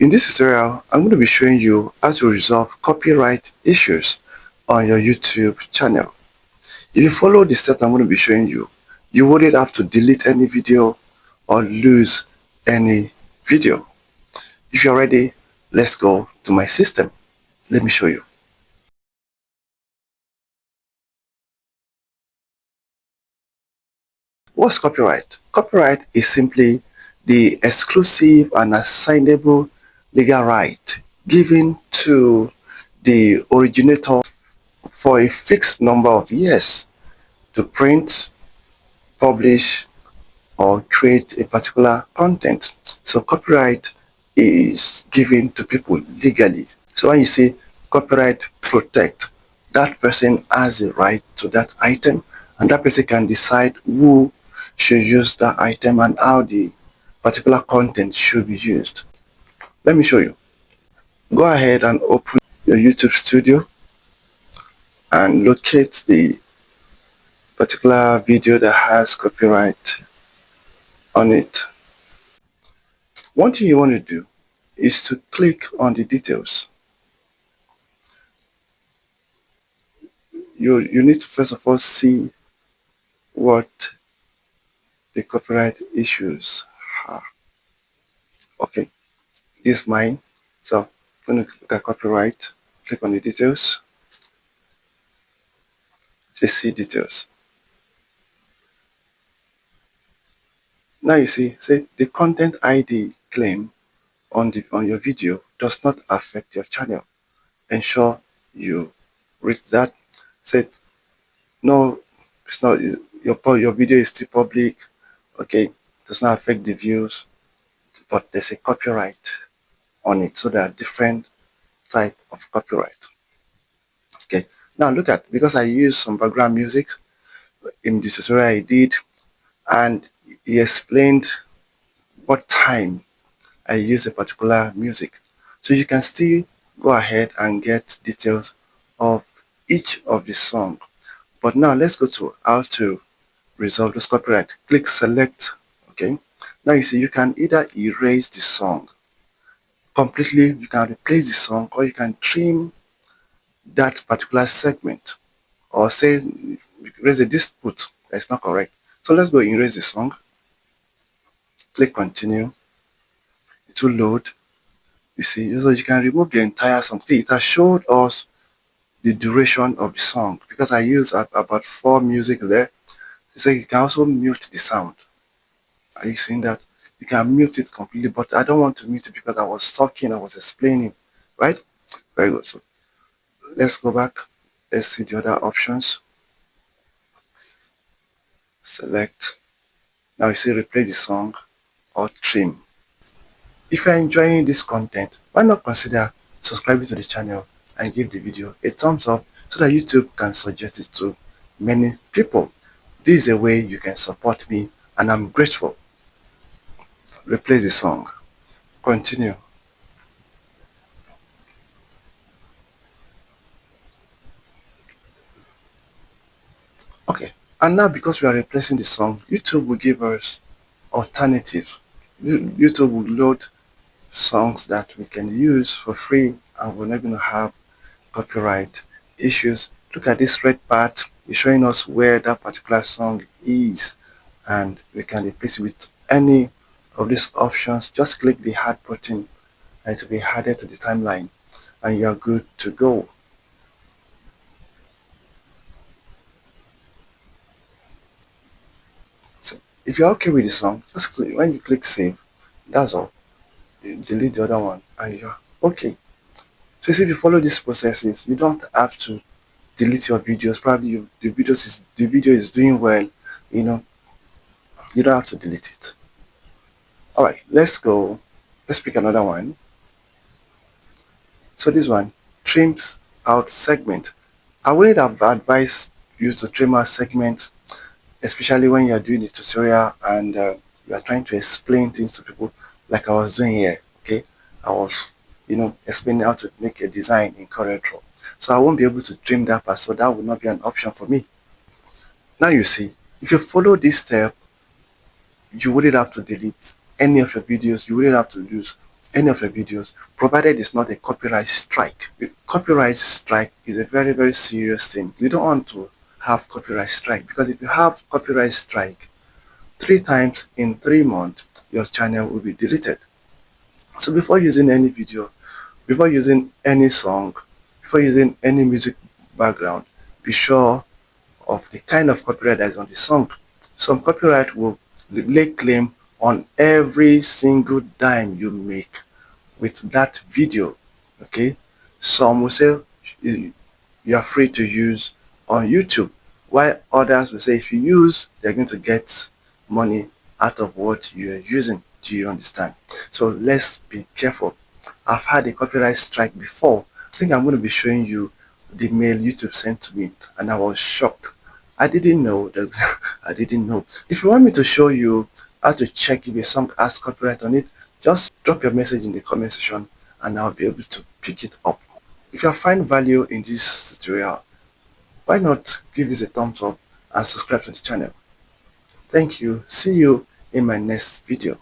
In this tutorial, I'm going to be showing you how to resolve copyright issues on your YouTube channel. If you follow the steps I'm going to be showing you, you wouldn't have to delete any video or lose any video. If you're ready, let's go to my system. Let me show you. What's copyright? Copyright is simply the exclusive and assignable legal right given to the originator for a fixed number of years to print, publish, or create a particular content. So copyright is given to people legally. So when you say copyright protect, that person has a right to that item, and that person can decide who should use that item and how the particular content should be used. Let me show you. Go ahead and open your YouTube studio and locate the particular video that has copyright on it. One thing you want to do is to click on the details. You need to first of all see what the copyright issues are. Okay, this is mine. So I'm going to look at copyright, click on the details, just see details. Now you see, say the content ID claim on your video does not affect your channel. Ensure you read that. Say no, it's not your video is still public. Okay, does not affect the views, but there's a copyright on it. So there are different type of copyright. Okay, now look at, because I used some background music in the tutorial I did, and he explained what time I use a particular music. So you can still go ahead and get details of each of the song. But now let's go to how to resolve this copyright. Click select. Okay, now you see you can either erase the song completely, you can replace the song, or you can trim that particular segment, or say erase a dispute that's not correct. So let's go erase the song. Click continue. It will load. You see, so you can remove the entire song. See, it has showed us the duration of the song because I use about 4 music there. So you can also mute the sound. Are you seeing that? You can mute it completely, but I don't want to mute it because I was talking, I was explaining, right? Very good. So let's go back. Let's see the other options. Select. Now you see replay the song or trim. If you're enjoying this content, why not consider subscribing to the channel and give the video a thumbs up so that YouTube can suggest it to many people. This is a way you can support me, and I'm grateful. Replace the song. Continue. Okay, and now because we are replacing the song, YouTube will give us alternatives. YouTube will load songs that we can use for free, and we're not going to have copyright issues. Look at this red part. It's showing us where that particular song is, and we can replace it with any of these options. Just click the add button and it will be added to the timeline, and you are good to go. So if you're okay with the song, just click, when you click save, that's all. You delete the other one and you're okay. So if you follow these processes, you don't have to delete your videos. Probably the video is doing well, you know, you don't have to delete it. All right, let's go. Let's pick another one. So this one, trims out segment. I wouldn't have advised you to trim out segments, especially when you are doing a tutorial and you are trying to explain things to people like I was doing here. Okay, I was, explaining how to make a design in CorelDRAW. So I won't be able to trim that part, so that would not be an option for me. Now you see, if you follow this step, you wouldn't have to delete any of your videos. You wouldn't have to lose any of your videos, provided it's not a copyright strike. Copyright strike is a very, very serious thing. You don't want to have copyright strike, because if you have copyright strike 3 times in 3 months, your channel will be deleted. So before using any video, before using any song, before using any music background, be sure of the kind of copyright that is on the song. Some copyright will lay claim on every single dime you make with that video. Okay, some will say you are free to use on YouTube, while others will say if you use, they're going to get money out of what you are using. Do you understand? So let's be careful. I've had a copyright strike before. I think I'm going to be showing you the mail YouTube sent to me, and I was shocked. I didn't know that. I didn't know. If you want me to show you how to check if a song has copyright on it, just drop your message in the comment section and I'll be able to pick it up. If you find value in this tutorial, why not give this a thumbs up and subscribe to the channel. Thank you. See you in my next video.